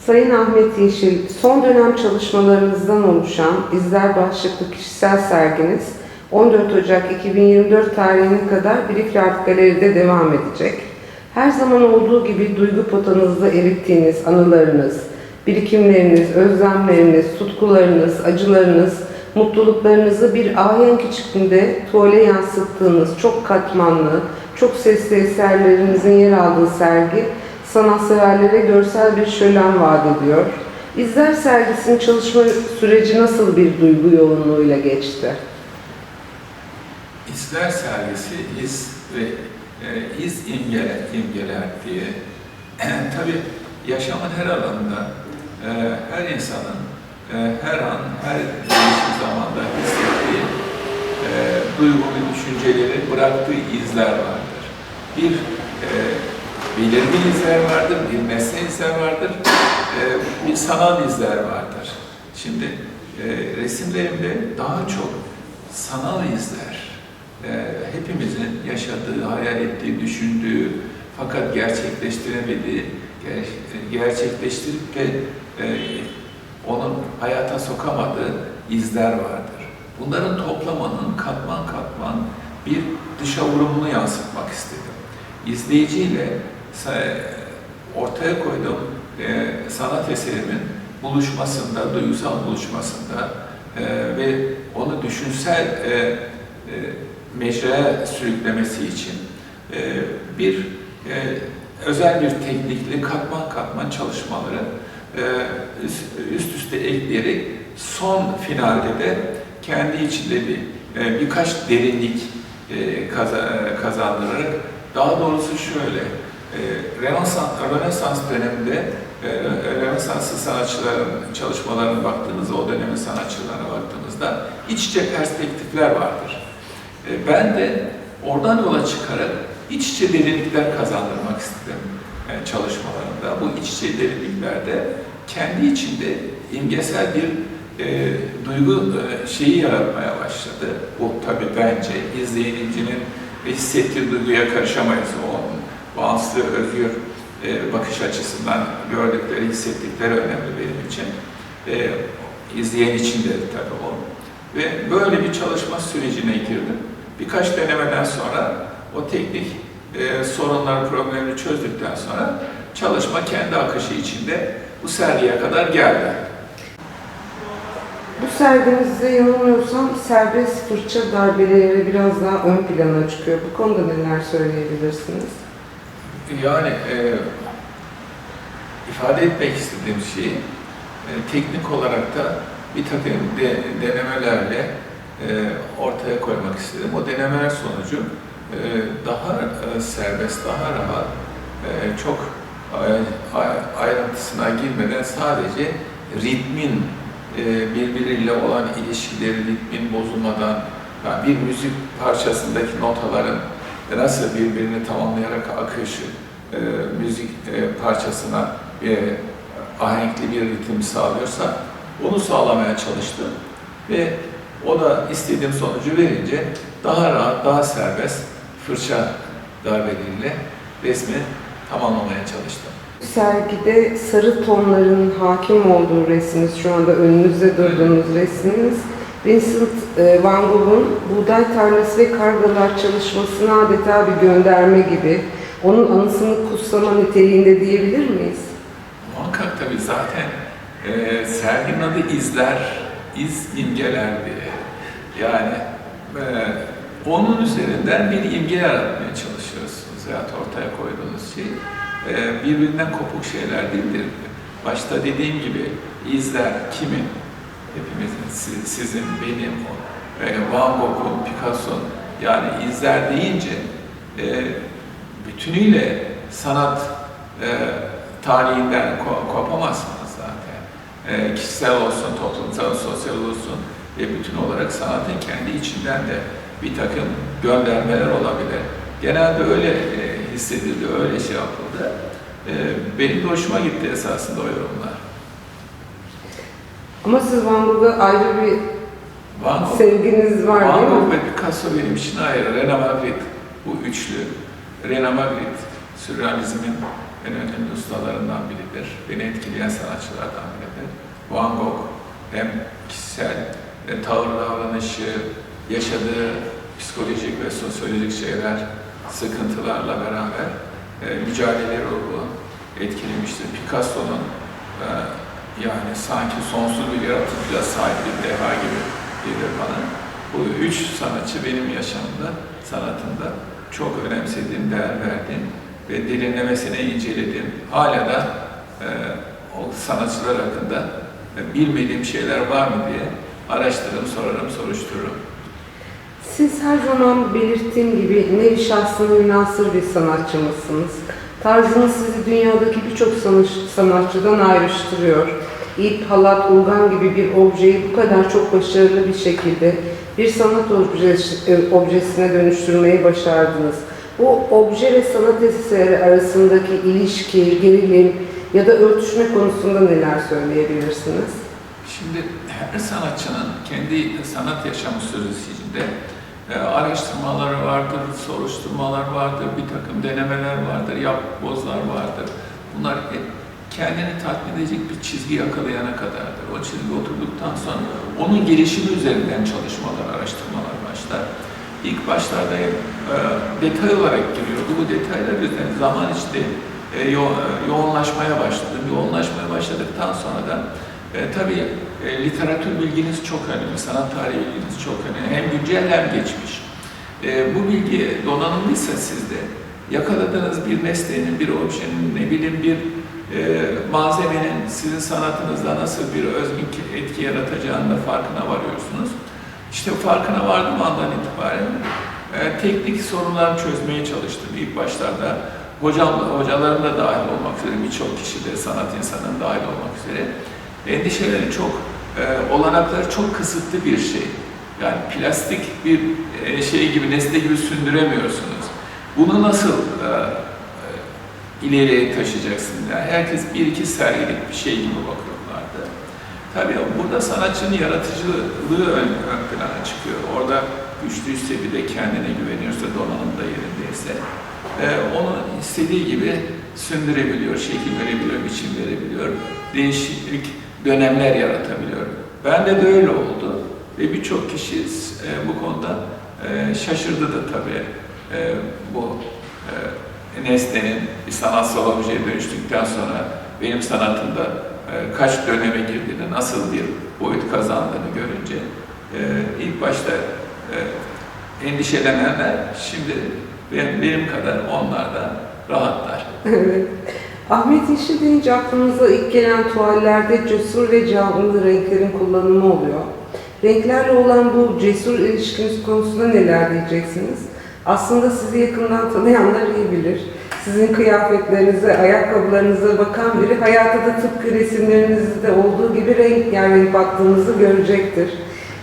Sayın Ahmet Yeşil, son dönem çalışmalarınızdan oluşan İzler başlıklı kişisel serginiz 14 Ocak 2024 tarihine kadar Brickell Art Galeri'de devam edecek. Her zaman olduğu gibi duygu potanızda erittiğiniz anılarınız, birikimleriniz, özlemleriniz, tutkularınız, acılarınız, mutluluklarınızı bir ahenk içinde tuvale yansıttığınız çok katmanlı, çok sesli eserlerinizin yer aldığı sergi, sanatseverlere görsel bir şölen vaat ediyor. İzler sergisinin çalışma süreci nasıl bir duygu yoğunluğuyla geçti? İzler sergisi iz ve iz imgeler diye tabii yaşamın her alanında her insanın her an, her değişik zamanda hissettiği duygu ve düşünceleri bıraktığı izler vardır. Bir belirgin izler vardır, bir nesne izler vardır, bir sanal izler vardır. Şimdi resimlerimde daha çok sanal izler, hepimizin yaşadığı, hayal ettiği, düşündüğü fakat gerçekleştiremediği, gerçekleştirip de onun hayata sokamadığı izler vardır. Bunların toplamanın katman katman bir dışa vurumunu yansıtmak istedim. İzleyiciyle ortaya koyduğum sanat eserimin buluşmasında, duygusal buluşmasında ve onu düşünsel mecraya sürüklemesi için bir özel bir teknikli katman katman çalışmaları üst üste ekleyerek son finalde de kendi içinde birkaç derinlik kazandırarak, daha doğrusu şöyle, Rönesans döneminde Rönesanslı sanatçıların çalışmalarına baktığınızda, o dönemin sanatçılarına baktığımızda iç içe perspektifler vardır. Ben de oradan yola çıkarak iç içe derinlikler kazandırmak istedim çalışmalarımda. Bu iç içe derinliklerde kendi içinde imgesel bir duygu şeyi yaratmaya başladı. Bu tabii bence izleyicinin hissettiği duyguya karışamayız. Onun bağımsız, özgür bakış açısından gördükleri, hissettikleri önemli benim için. İzleyen için de tabii o. Ve böyle bir çalışma sürecine girdim. Birkaç denemeden sonra o teknik sorunları, problemleri çözdükten sonra çalışma kendi akışı içinde bu sergiye kadar geldi. Bu serginizde yanılmıyorsam serbest fırça darbeleri biraz daha ön plana çıkıyor. Bu konuda neler söyleyebilirsiniz? Yani ifade etmek istediğim şey teknik olarak da bir takım denemelerle ortaya koymak istedim. O denemeler sonucu daha serbest, daha rahat, çok ayrıntısına girmeden sadece ritmin birbiriyle olan ilişkileri, ritmin bozulmadan, yani bir müzik parçasındaki notaların nasıl birbirini tamamlayarak akışı müzik parçasına ahenkli bir ritim sağlıyorsa onu sağlamaya çalıştım ve o da istediğim sonucu verince daha rahat, daha serbest fırça darbeleriyle resmi tamamlamaya çalıştım. Sergide sarı tonların hakim olduğu resminiz, şu anda önünüzde durduğunuz resminiz, Vincent van Gogh'un Buğday Tarlası ve Kargalar çalışmasına adeta bir gönderme gibi, onun anısını kutsama niteliğinde diyebilir miyiz? Muhakkak tabii, zaten serginin adı İzler, iz imgeler diye. Yani onun üzerinden bir imge yaratmaya çalışıyorsunuz. Yani ortaya koyduğunuz şey birbirinden kopuk şeyler değildir. Başta dediğim gibi izler kimin? Hepimizin, sizin, benim, Van Gogh'un, Picasso'nun, yani izler deyince bütünüyle sanat tarihinden kopamazsınız zaten. Kişisel olsun, toplumsal, sosyal olsun ve bütün olarak sanatın kendi içinden de bir takım göndermeler olabilir. Genelde öyle hissedildi, öyle şey yapıldı. Benim de hoşuma gitti esasında o yorumlar. Ama siz Van Gogh'a ayrı bir sevginiz var değil mi? Van Gogh ve Picasso benim için ayrı. René Magritte, bu üçlü. René Magritte, sürrealizmin en önemli ustalarından biridir. Beni etkileyen sanatçılardan biridir. Van Gogh hem kişisel tavır davranışı, yaşadığı psikolojik ve sosyolojik şeyler, sıkıntılarla beraber mücadele ruhu etkilemiştir. Picasso'nun yani sanki sonsuz bir yaratıcılığa sahip bir deha gibi gelir bana. Bu üç sanatçı benim yaşamımda, sanatımda çok önemsediğim, değer verdiğim ve derinlemesine incelediğim, hala da o sanatçılar hakkında bilmediğim şeyler var mı diye araştırırım, sorarım, soruştururum. Siz her zaman belirttiğim gibi nevi şahsına münhasır bir sanatçımızsınız. Tarzınız sizi dünyadaki birçok sanatçıdan ayrıştırıyor. İp, halat, urgan gibi bir objeyi bu kadar çok başarılı bir şekilde bir sanat objesine dönüştürmeyi başardınız. Bu obje ve sanat eseri arasındaki ilişki, gerilim ya da örtüşme konusunda neler söyleyebilirsiniz? Şimdi her sanatçının kendi sanat yaşamı sürecinde araştırmaları vardır, soruşturmalar vardır, bir takım denemeler vardır, yapbozlar vardır. Bunlar kendini tatmin edecek bir çizgi yakalayana kadardır. O çizgi oturduktan sonra onun gelişimi üzerinden çalışmalar, araştırmalar başlar. İlk başlarda detay olarak giriyordu. Bu detaylar üzerine zaman içinde yoğunlaşmaya başladım. Yoğunlaşmaya başladıktan sonra da tabii literatür bilginiz çok önemli, sanat tarihi bilginiz çok önemli. Hem güncel hem geçmiş. Bu bilgi donanımlıysa sizde, yakaladığınız bir nesnenin, bir objenin, ne bileyim bir malzemenin sizin sanatınızda nasıl bir özgün etki yaratacağının da farkına varıyorsunuz. İşte farkına vardığım andan itibaren teknik sorunlar çözmeye çalıştım. İlk başlarda hocalarım da dahil olmak üzere, birçok kişi de sanat insanının dahil olmak üzere endişeleri çok, olanakları çok kısıtlı bir şey. Yani plastik bir şey gibi, nesne gibi sündüremiyorsunuz. Bunu nasıl ileriye taşıyacaksınız? Yani herkes bir iki sergilik bir şey gibi bakıyorlardı. Tabii burada sanatçının yaratıcılığı ön plana çıkıyor. Orada güçlüyse, bir de kendine güveniyorsa, donanım da yerindeyse, onu istediği gibi sündürebiliyor, şekil verebiliyor, biçim verebiliyor, değişiklik dönemler yaratabiliyor. Bende de öyle oldu ve birçok kişi bu konuda şaşırdı da tabii bu nesnenin bir sanatsal objeye dönüştükten sonra benim sanatımda kaç döneme girdiğini, nasıl bir boyut kazandığını görünce ilk başta endişelenenler şimdi benim kadar onlar da rahatlar. Evet. Ahmet Yeşil deyince aklımıza ilk gelen tuvallerde cesur ve canlı renklerin kullanımı oluyor. Renklerle olan bu cesur ilişkiniz konusunda neler diyeceksiniz? Aslında sizi yakından tanıyanlar iyi bilir. Sizin kıyafetlerinize, ayakkabılarınıza bakan biri hayatta da tıpkı resimlerinizde olduğu gibi renk baktığınızı görecektir.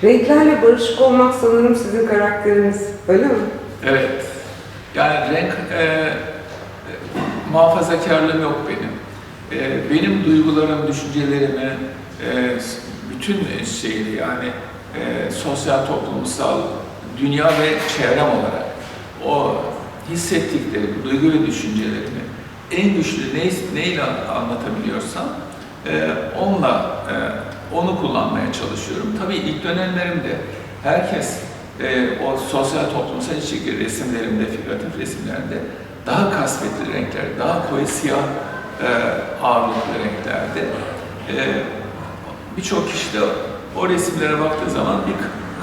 Renklerle barışık olmak sanırım sizin karakteriniz, öyle mi? Evet. Yani renk muhafazakarlığım yok benim. Benim duygularım, düşüncelerimi, bütün şeyi yani sosyal, toplumsal, dünya ve çevrem olarak o hissettiklerimi, duygu ve düşüncelerimi en güçlü neyle anlatabiliyorsam onu kullanmaya çalışıyorum. Tabii ilk dönemlerimde herkes o sosyal, toplumsal ilişki resimlerimde, figüratif resimlerimde daha kasvetli renkler, daha koyu siyah ağırlıklı renklerde. Birçok kişi de o resimlere baktığı zaman bir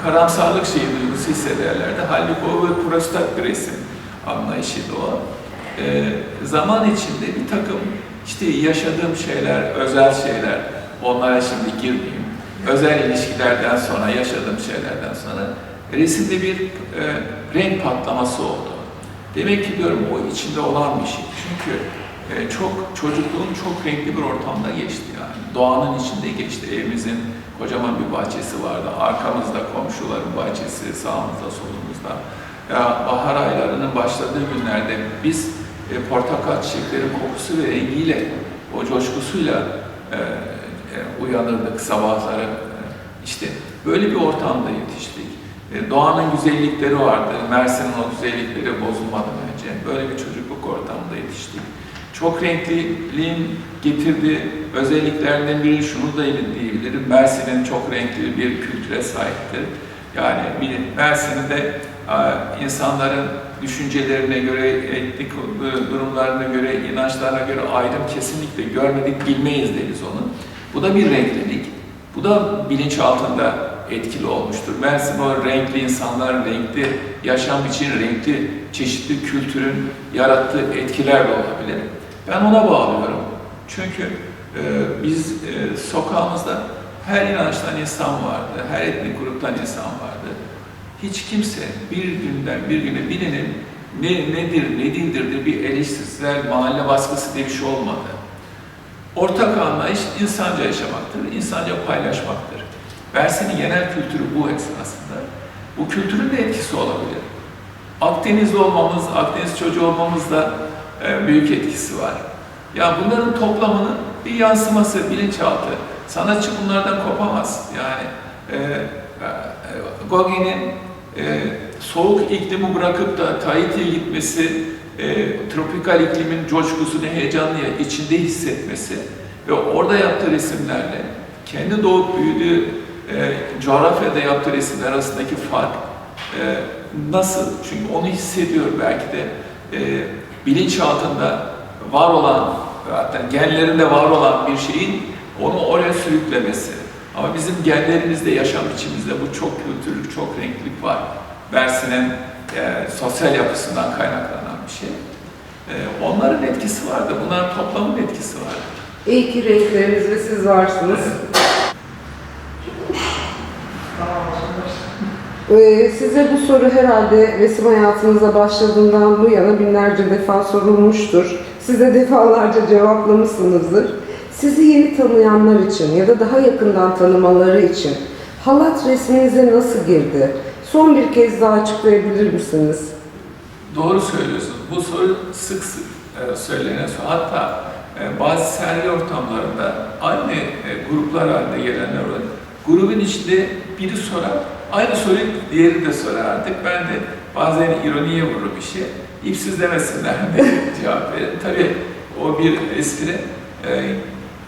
karamsarlık duygusu hissederlerdi. Halbuki o bir prostak bir resim anlayışıydı o. Zaman içinde bir takım işte yaşadığım şeyler, özel şeyler, onlara şimdi girmeyeyim. Özel ilişkilerden sonra, yaşadığım şeylerden sonra resimde bir renk patlaması oldu. Demek ki diyorum o içinde olan bir şey. Çünkü çocukluğum çok renkli bir ortamda geçti yani. Doğanın içinde geçti. Evimizin kocaman bir bahçesi vardı. Arkamızda komşuların bahçesi, sağımızda, solumuzda. Bahar aylarının başladığı günlerde biz portakal çiçeklerin kokusu ve rengiyle, o coşkusuyla uyanırdık sabahları. İşte böyle bir ortamda yetiştik. Doğanın güzellikleri vardı. Mersin'in o güzellikleri bozulmadan önce. Böyle bir çocukluk ortamında yetiştik. çok renkliliğin getirdiği özelliklerinden biri şunu da diyebilirim. Mersin'in çok renkli bir kültüre sahiptir. Yani Mersin'de insanların düşüncelerine göre, etnik durumlarına göre, inançlarına göre ayrım kesinlikle görmedik, bilmeyiz deriz onu. Bu da bir renklilik. Bu da bilinç altında etkili olmuştur. Mersin o renkli insanlar, renkli yaşam için renkli çeşitli kültürün yarattığı etkiler de olabilir. Ben ona bağlıyorum. Çünkü biz sokağımızda her inançtan insan vardı, her etnik gruptan insan vardı. Hiç kimse bir günden bir güne birinin nedir, ne değildir diye bir eleştirisel mahalle baskısı diye bir şey olmadı. Ortak anlayış insanca yaşamaktır, insanca paylaşmaktır. Mersin'in genel kültürü bu esasında. Bu kültürün de etkisi olabilir. Akdenizli olmamız, Akdeniz çocuğu olmamız da büyük etkisi var. Ya bunların toplamının bir yansıması, bilinçaltı. Sanatçı bunlardan kopamaz. Yani Gauguin'in soğuk iklimi bırakıp da Tahiti'ye gitmesi, tropikal iklimin coşkusunu, heyecanını içinde hissetmesi ve orada yaptığı resimlerle kendi doğup büyüdüğü coğrafyada yaptığı resimler arasındaki fark nasıl? Çünkü onu hissediyor belki de bilinç altında var olan, hatta genlerinde var olan bir şeyin onu oraya sürüklemesi. Ama bizim genlerimizde, yaşam biçimimizde bu çok kültürlük, çok renklilik var. Mersin'in sosyal yapısından kaynaklanan bir şey. Onların etkisi vardı, bunların toplamın etkisi vardı. İyi ki renklerimiz ve siz varsınız. Size bu soru herhalde resim hayatınıza başladığından bu yana binlerce defa sorulmuştur. Siz de defalarca cevaplamışsınızdır. Sizi yeni tanıyanlar için ya da daha yakından tanımaları için halat resminize nasıl girdi? Son bir kez daha açıklayabilir misiniz? Doğru söylüyorsunuz. Bu soru sık sık söylenen soru. Hatta bazı sergi ortamlarında aynı gruplar halinde gelenler var. Grubun içinde biri sorar, aynı soruyu diğeri de sorar artık. Ben de bazen ironiye vururum işi. İpsiz demesinler diye cevap veririm. Tabii o bir espri.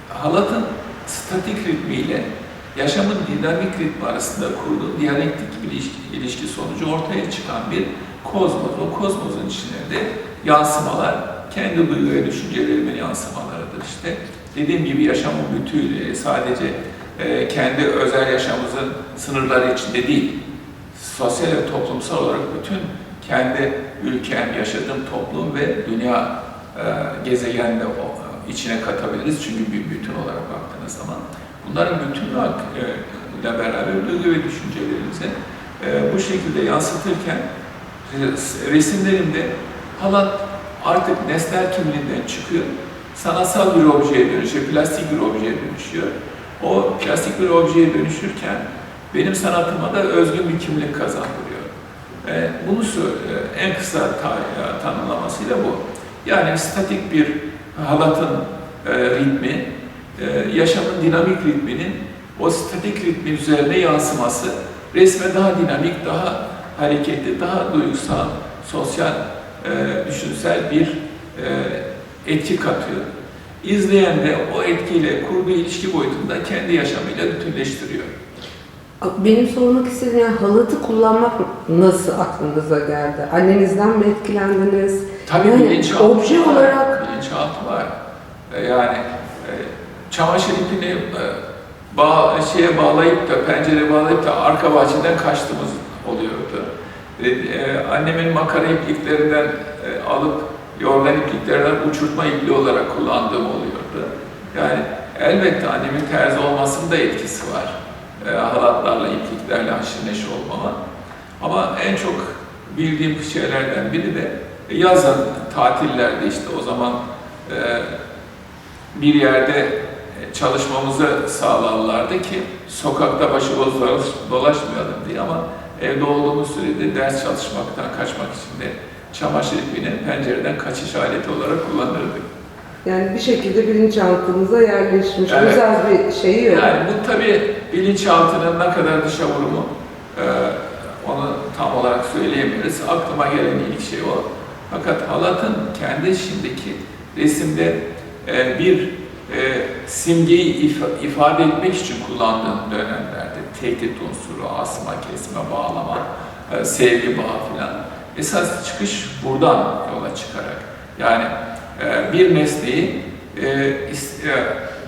Halatın statik ritmiyle yaşamın dinamik ritmi arasında kurduğu diyalektik bir ilişki sonucu ortaya çıkan bir kozmos. O kozmosun içinde yansımalar, kendi duygu ve düşüncelerimin yansımalarıdır işte. Dediğim gibi yaşamın bütünü sadece kendi özel yaşamımızın sınırları içinde değil, sosyal ve toplumsal olarak bütün kendi ülkem, yaşadığım toplum ve dünya gezegeninde içine katabiliriz. Çünkü bir bütün olarak baktığınız zaman bunların bütünlüğüyle beraber duygu ve düşüncelerimizi bu şekilde yansıtırken resimlerimde halat artık nesnel kimliğinden çıkıyor, sanatsal bir objeye dönüşüyor, plastik bir objeye dönüşüyor. O plastik bir objeye dönüşürken benim sanatıma da özgün bir kimlik kazandırıyor. Bunu en kısa tanımlamasıyla bu. Yani statik bir halatın ritmi, yaşamın dinamik ritminin o statik ritmin üzerine yansıması resme daha dinamik, daha hareketli, daha duygusal, sosyal, düşünsel bir etki katıyor. İzleyen de o etkiyle kurduğu ilişki boyutunda kendi yaşamıyla bütünleştiriyor. Benim sormak istediğim yani halatı kullanmak nasıl aklınıza geldi? Annenizden mi etkilendiniz? Tabii yani bilinçaltı obje var. olarak Bilinçaltı var. Yani çamaşır ipini şeye bağlayıp da, pencereye bağlayıp da arka bahçeden kaçtığımız oluyordu. Annemin makara ipliklerinden alıp yorgan ipliklerden uçurtma ipliği olarak kullandığım oluyordu. Yani elbette annemin terzi olmasının da etkisi var. Halatlarla, ipliklerle haşır neşir olmama. Ama en çok bildiğim şeylerden biri de yazın tatillerde işte o zaman bir yerde çalışmamızı sağlarlardı ki sokakta başıboş dolaşmayalım diye, ama evde olduğumuz sürede ders çalışmaktan kaçmak için de çamaşır ipini pencereden kaçış aleti olarak kullanırdık. Yani bir şekilde bilinçaltımıza yerleşmiş, Evet. özel bir şeyi yok. Yani bu tabii bilinçaltının ne kadar dışa vurumu onu tam olarak söyleyemeyiz. Aklıma gelen ilk şey o. Fakat halatın kendi içindeki resimde bir simgeyi ifade etmek için kullandığım dönemlerde tehdit unsuru, asma, kesme, bağlama, sevgi bağı filan. Esas çıkış buradan yola çıkarak. Yani bir nesneyi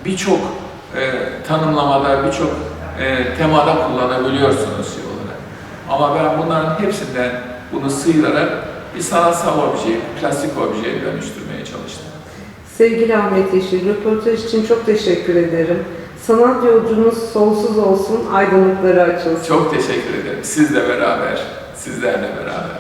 birçok tanımlamada, birçok temada kullanabiliyorsunuz şey olarak. Ama ben bunların hepsinden bunu sıyırarak bir sanatsal obje, plastik objeye dönüştürmeye çalıştım. Sevgili Ahmet Yeşil, röportaj için çok teşekkür ederim. Sanat yolculuğunuz sonsuz olsun, aydınlıkları açılsın. Çok teşekkür ederim. Sizle beraber, sizlerle beraber.